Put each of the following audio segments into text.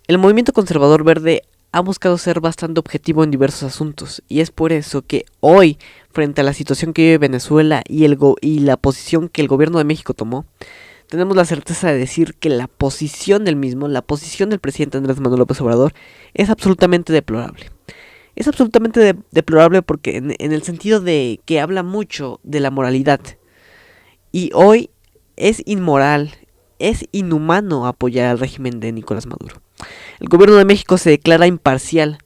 El movimiento conservador verde ha buscado ser bastante objetivo en diversos asuntos, y es por eso que hoy, frente a la situación que vive Venezuela y la posición que el gobierno de México tomó, tenemos la certeza de decir que la posición del mismo, la posición del presidente Andrés Manuel López Obrador, es absolutamente deplorable. Es absolutamente deplorable porque en el sentido de que habla mucho de la moralidad. Y hoy es inmoral, es inhumano apoyar al régimen de Nicolás Maduro. El gobierno de México se declara imparcial,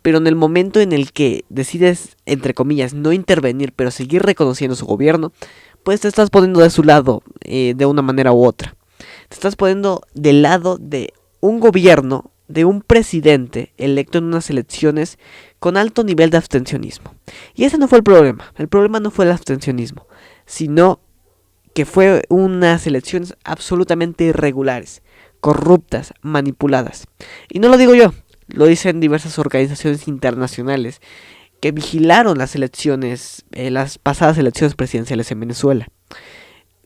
pero en el momento en el que decides, entre comillas, no intervenir, pero seguir reconociendo su gobierno, pues te estás poniendo de su lado de una manera u otra. Te estás poniendo del lado de un gobierno, de un presidente electo en unas elecciones con alto nivel de abstencionismo. Y ese no fue el problema. El problema no fue el abstencionismo, sino que fue unas elecciones absolutamente irregulares, corruptas, manipuladas. Y no lo digo yo, lo dicen diversas organizaciones internacionales que vigilaron las elecciones, las pasadas elecciones presidenciales en Venezuela,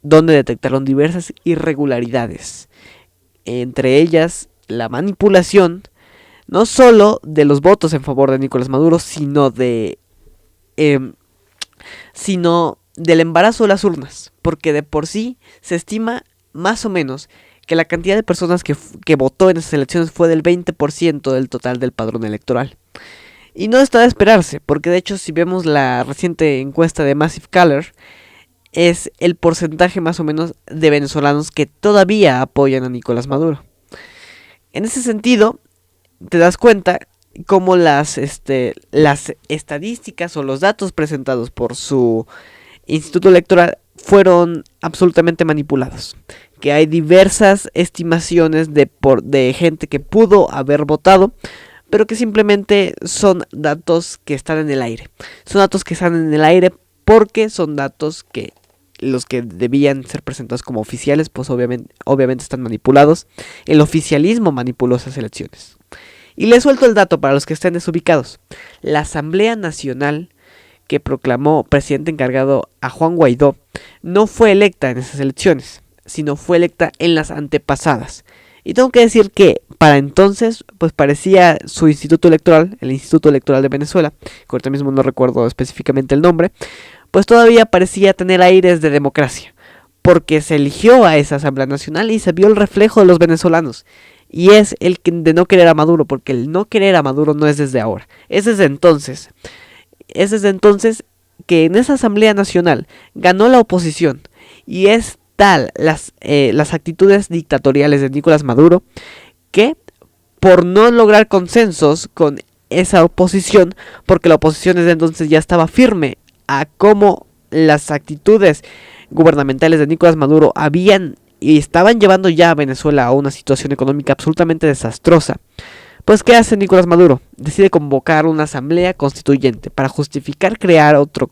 donde detectaron diversas irregularidades, entre ellas la manipulación no solo de los votos en favor de Nicolás Maduro, sino del embarazo de las urnas, porque de por sí se estima más o menos que la cantidad de personas que votó en esas elecciones fue del 20% del total del padrón electoral. Y no está de esperarse, porque de hecho si vemos la reciente encuesta de Massive Caller, es el porcentaje más o menos de venezolanos que todavía apoyan a Nicolás Maduro. En ese sentido, te das cuenta cómo las estadísticas o los datos presentados por su instituto electoral fueron absolutamente manipulados. Que hay diversas estimaciones de gente que pudo haber votado, pero que simplemente son datos que están en el aire. Son datos que están en el aire porque son datos que los que debían ser presentados como oficiales, pues obviamente están manipulados. El oficialismo manipuló esas elecciones. Y les suelto el dato para los que estén desubicados. La Asamblea Nacional que proclamó presidente encargado a Juan Guaidó no fue electa en esas elecciones, sino fue electa en las antepasadas. Y tengo que decir que para entonces, pues parecía su instituto electoral, el Instituto Electoral de Venezuela, que ahorita mismo no recuerdo específicamente el nombre, pues todavía parecía tener aires de democracia, porque se eligió a esa Asamblea Nacional y se vio el reflejo de los venezolanos. Y es el de no querer a Maduro, porque el no querer a Maduro no es desde ahora, es desde entonces. Es desde entonces que en esa Asamblea Nacional ganó la oposición, y es tal las actitudes dictatoriales de Nicolás Maduro que por no lograr consensos con esa oposición, porque la oposición desde entonces ya estaba firme a cómo las actitudes gubernamentales de Nicolás Maduro habían y estaban llevando ya a Venezuela a una situación económica absolutamente desastrosa, pues ¿qué hace Nicolás Maduro? Decide convocar una asamblea constituyente para justificar crear otro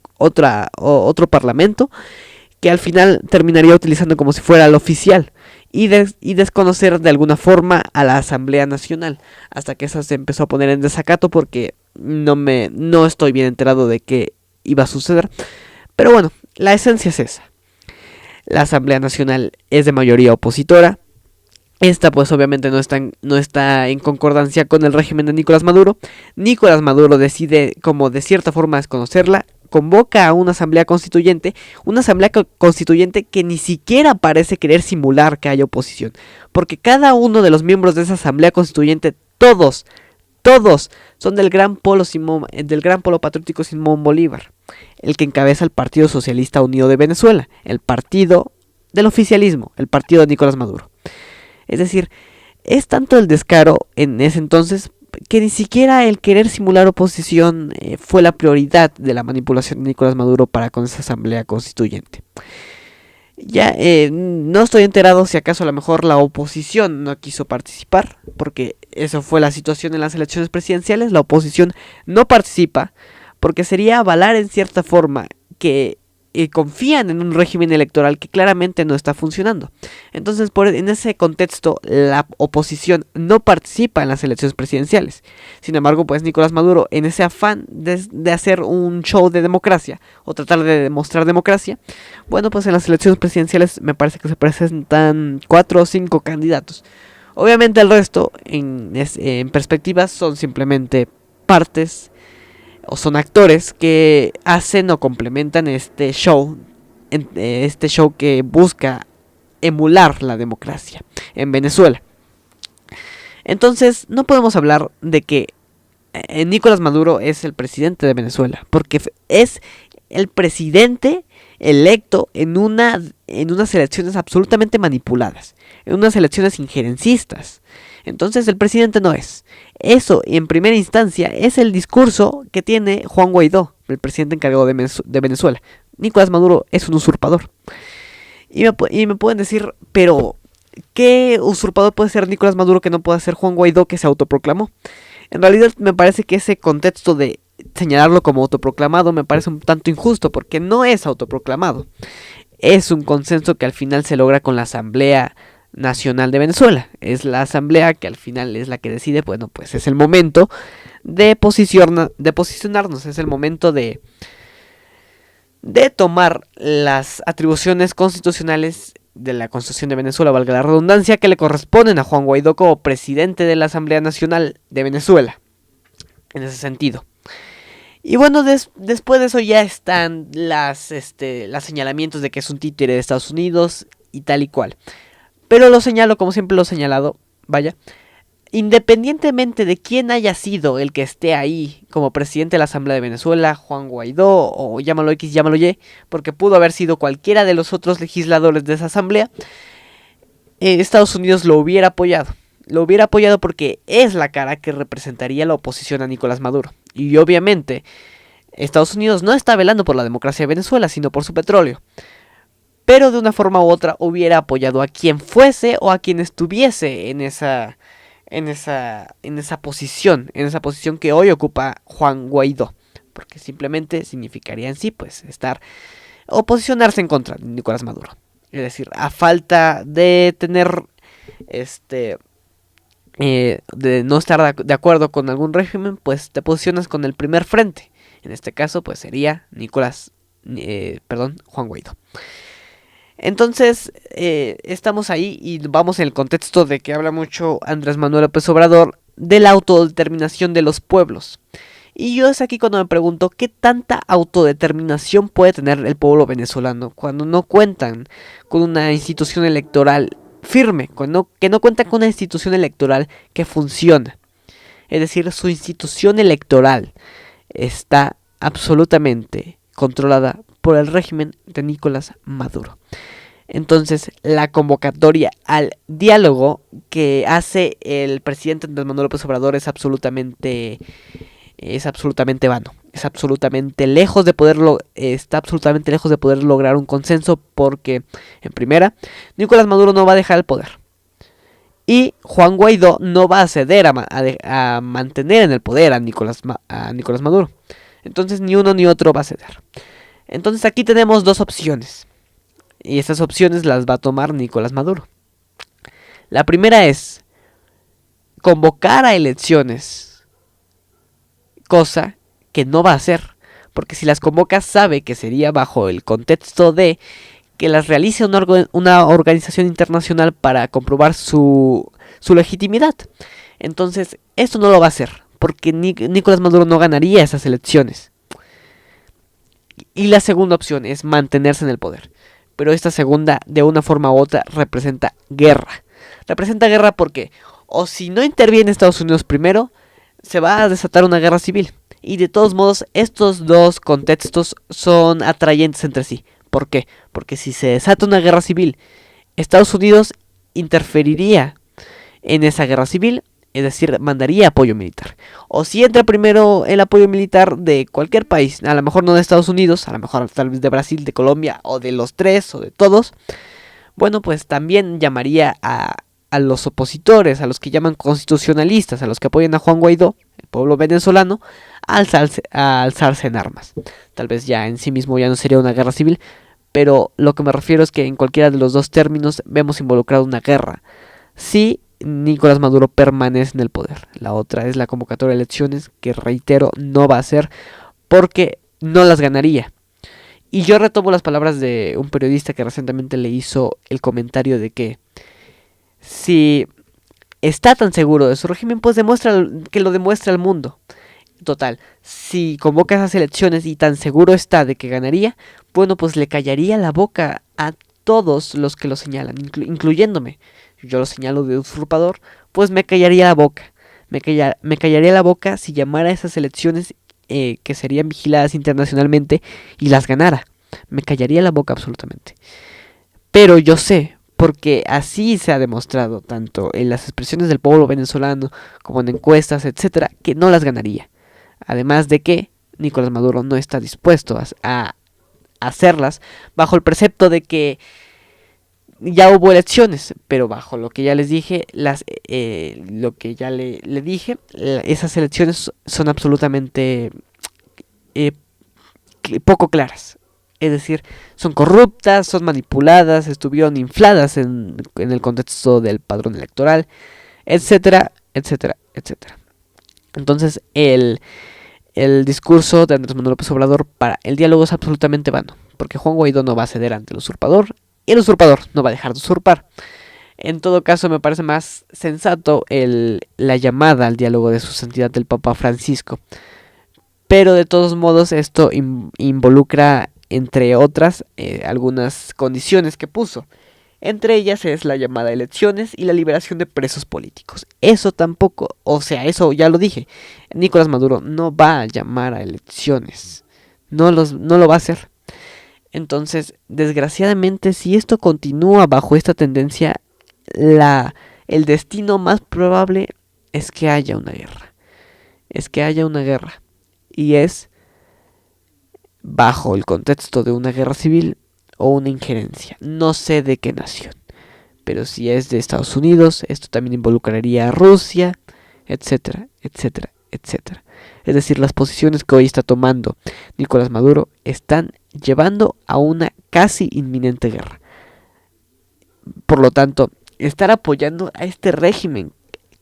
parlamento que al final terminaría utilizando como si fuera el oficial y desconocer de alguna forma a la Asamblea Nacional, hasta que esa se empezó a poner en desacato porque no estoy bien enterado de qué iba a suceder. Pero bueno, la esencia es esa. La Asamblea Nacional es de mayoría opositora. Esta pues obviamente no está en concordancia con el régimen de Nicolás Maduro. Nicolás Maduro decide como de cierta forma desconocerla, convoca a una asamblea constituyente que ni siquiera parece querer simular que haya oposición, porque cada uno de los miembros de esa asamblea constituyente, todos son del gran polo patriótico Simón Bolívar, el que encabeza el Partido Socialista Unido de Venezuela, el partido del oficialismo, el partido de Nicolás Maduro. Es decir, es tanto el descaro en ese entonces que ni siquiera el querer simular oposición fue la prioridad de la manipulación de Nicolás Maduro para con esa asamblea constituyente. Ya no estoy enterado si acaso a lo mejor la oposición no quiso participar, porque eso fue la situación en las elecciones presidenciales. La oposición no participa porque sería avalar en cierta forma que confían en un régimen electoral que claramente no está funcionando. Entonces, en ese contexto, la oposición no participa en las elecciones presidenciales. Sin embargo, pues Nicolás Maduro, en ese afán de hacer un show de democracia o tratar de demostrar democracia, bueno, pues en las elecciones presidenciales me parece que se presentan 4 o 5 candidatos. Obviamente el resto, en perspectiva, son simplemente partes o son actores que hacen o complementan este show que busca emular la democracia en Venezuela. Entonces, no podemos hablar de que Nicolás Maduro es el presidente de Venezuela, porque es el presidente electo en unas elecciones absolutamente manipuladas, en unas elecciones injerencistas. Entonces el presidente no es. Eso, en primera instancia, es el discurso que tiene Juan Guaidó, el presidente encargado de Venezuela. Nicolás Maduro es un usurpador. Y me pueden decir, pero ¿qué usurpador puede ser Nicolás Maduro que no pueda ser Juan Guaidó, que se autoproclamó? En realidad me parece que ese contexto de señalarlo como autoproclamado me parece un tanto injusto, porque no es autoproclamado. Es un consenso que al final se logra con la Asamblea Nacional de Venezuela. Es la asamblea que al final es la que decide, bueno, pues es el momento de posicionarnos, es el momento de tomar las atribuciones constitucionales de la Constitución de Venezuela, valga la redundancia, que le corresponden a Juan Guaidó como presidente de la Asamblea Nacional de Venezuela, en ese sentido. Y bueno, después de eso ya están las señalamientos de que es un títere de Estados Unidos y tal y cual. Pero lo señalo como siempre lo he señalado, vaya, independientemente de quién haya sido el que esté ahí como presidente de la Asamblea de Venezuela, Juan Guaidó o llámalo X, llámalo Y, porque pudo haber sido cualquiera de los otros legisladores de esa asamblea, Estados Unidos lo hubiera apoyado. Lo hubiera apoyado porque es la cara que representaría la oposición a Nicolás Maduro. Y obviamente Estados Unidos no está velando por la democracia de Venezuela, sino por su petróleo. Pero de una forma u otra hubiera apoyado a quien fuese o a quien estuviese en esa posición que hoy ocupa Juan Guaidó, porque simplemente significaría en sí pues estar o posicionarse en contra de Nicolás Maduro. Es decir, a falta de tener de no estar de acuerdo con algún régimen, pues te posicionas con el primer frente. En este caso pues sería Juan Guaidó. Entonces, estamos ahí y vamos en el contexto de que habla mucho Andrés Manuel López Obrador de la autodeterminación de los pueblos. Y yo es aquí cuando me pregunto qué tanta autodeterminación puede tener el pueblo venezolano cuando no cuentan con una institución electoral firme, que no cuentan con una institución electoral que funciona. Es decir, su institución electoral está absolutamente controlada por el régimen de Nicolás Maduro. Entonces, la convocatoria al diálogo que hace el presidente Andrés Manuel López Obrador es absolutamente vano. Es absolutamente lejos de está absolutamente lejos de poder lograr un consenso porque, en primera, Nicolás Maduro no va a dejar el poder. Y Juan Guaidó no va a ceder a mantener en el poder a Nicolás Maduro. Entonces, ni uno ni otro va a ceder. Entonces, aquí tenemos dos opciones. Y estas opciones las va a tomar Nicolás Maduro. La primera es convocar a elecciones, cosa que no va a hacer, porque si las convoca sabe que sería bajo el contexto de que las realice una organización internacional para comprobar su legitimidad. Entonces, esto no lo va a hacer, porque Nicolás Maduro no ganaría esas elecciones. Y la segunda opción es mantenerse en el poder. Pero esta segunda, de una forma u otra, representa guerra. Representa guerra porque, o si no interviene Estados Unidos primero, se va a desatar una guerra civil. Y de todos modos, estos dos contextos son atrayentes entre sí. ¿Por qué? Porque si se desata una guerra civil, Estados Unidos interferiría en esa guerra civil, es decir, mandaría apoyo militar. O si entra primero el apoyo militar de cualquier país, a lo mejor no de Estados Unidos, a lo mejor tal vez de Brasil, de Colombia, o de los tres, o de todos, bueno, pues también llamaría a los opositores, a los que llaman constitucionalistas, a los que apoyan a Juan Guaidó, el pueblo venezolano, a alzarse en armas. Tal vez ya en sí mismo ya no sería una guerra civil, pero lo que me refiero es que en cualquiera de los dos términos vemos involucrado una guerra. Sí, Nicolás Maduro permanece en el poder. La otra es la convocatoria de elecciones, que reitero, no va a ser porque no las ganaría. Y yo retomo las palabras de un periodista que recientemente le hizo el comentario de que si está tan seguro de su régimen, pues demuestra que lo demuestra al mundo. Total, si convoca esas elecciones y tan seguro está de que ganaría, bueno, pues le callaría la boca a todos los que lo señalan, incluyéndome. Yo lo señalo de usurpador, pues me callaría la boca. Me callaría la boca si llamara a esas elecciones que serían vigiladas internacionalmente y las ganara. Me callaría la boca absolutamente. Pero yo sé, porque así se ha demostrado, tanto en las expresiones del pueblo venezolano como en encuestas, etcétera, que no las ganaría. Además de que Nicolás Maduro no está dispuesto a hacerlas bajo el precepto de que ya hubo elecciones, pero bajo lo que ya les dije, lo que ya le dije, esas elecciones son absolutamente eh, poco claras. Es decir, son corruptas, son manipuladas, estuvieron infladas en el contexto del padrón electoral, etcétera, etcétera, etcétera. Entonces, el discurso de Andrés Manuel López Obrador para el diálogo es absolutamente vano, porque Juan Guaidó no va a ceder ante el usurpador y el usurpador no va a dejar de usurpar. En todo caso, me parece más sensato la llamada al diálogo de su santidad el Papa Francisco. Pero de todos modos, esto involucra, entre otras, algunas condiciones que puso. Entre ellas es la llamada a elecciones y la liberación de presos políticos. Eso tampoco, o sea, eso ya lo dije. Nicolás Maduro no va a llamar a elecciones. No lo va a hacer. Entonces, desgraciadamente, si esto continúa bajo esta tendencia, el destino más probable es que haya una guerra. Es que haya una guerra. Y es bajo el contexto de una guerra civil o una injerencia. No sé de qué nación. Pero si es de Estados Unidos, esto también involucraría a Rusia, etcétera, etcétera, etcétera. Es decir, las posiciones que hoy está tomando Nicolás Maduro están llevando a una casi inminente guerra. Por lo tanto, estar apoyando a este régimen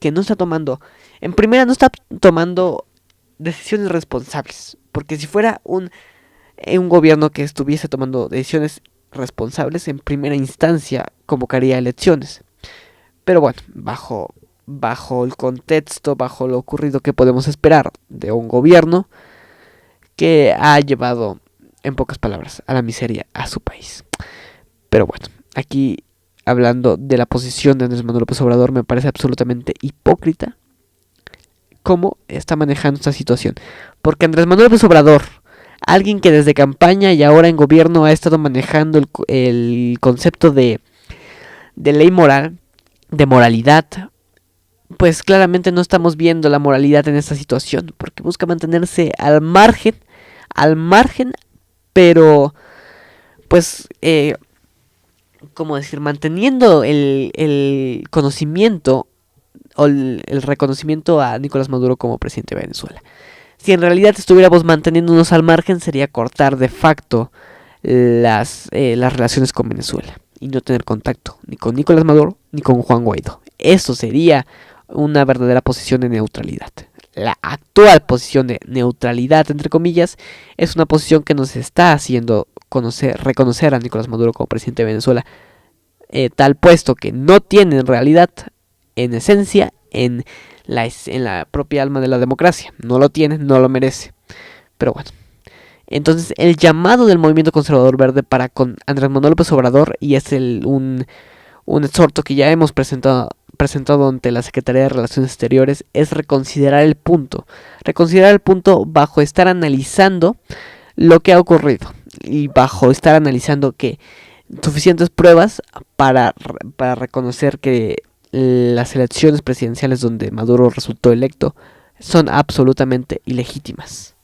que no está tomando, en primera no está tomando decisiones responsables, porque si fuera un gobierno que estuviese tomando decisiones responsables, en primera instancia convocaría elecciones. Pero bueno, bajo el contexto, bajo lo ocurrido, que podemos esperar de un gobierno que ha llevado, en pocas palabras, a la miseria a su país. Pero bueno, aquí hablando de la posición de Andrés Manuel López Obrador, me parece absolutamente hipócrita cómo está manejando esta situación. Porque Andrés Manuel López Obrador, alguien que desde campaña y ahora en gobierno ha estado manejando el concepto de ley moral, de moralidad, pues claramente no estamos viendo la moralidad en esta situación, porque busca mantenerse al margen, pero pues, ¿cómo decir? Manteniendo el conocimiento o el reconocimiento a Nicolás Maduro como presidente de Venezuela. Si en realidad estuviéramos manteniéndonos al margen, sería cortar de facto las relaciones con Venezuela y no tener contacto ni con Nicolás Maduro ni con Juan Guaidó. Eso sería una verdadera posición de neutralidad. La actual posición de neutralidad, entre comillas, es una posición que nos está haciendo reconocer a Nicolás Maduro como presidente de Venezuela, tal puesto que no tiene en realidad, en esencia, en la propia alma de la democracia. No lo tiene, no lo merece. Pero bueno. Entonces, el llamado del Movimiento Conservador Verde para con Andrés Manuel López Obrador, y es un exhorto que ya hemos presentado ante la Secretaría de Relaciones Exteriores, es reconsiderar el punto bajo estar analizando lo que ha ocurrido y bajo estar analizando que suficientes pruebas para reconocer que las elecciones presidenciales donde Maduro resultó electo son absolutamente ilegítimas.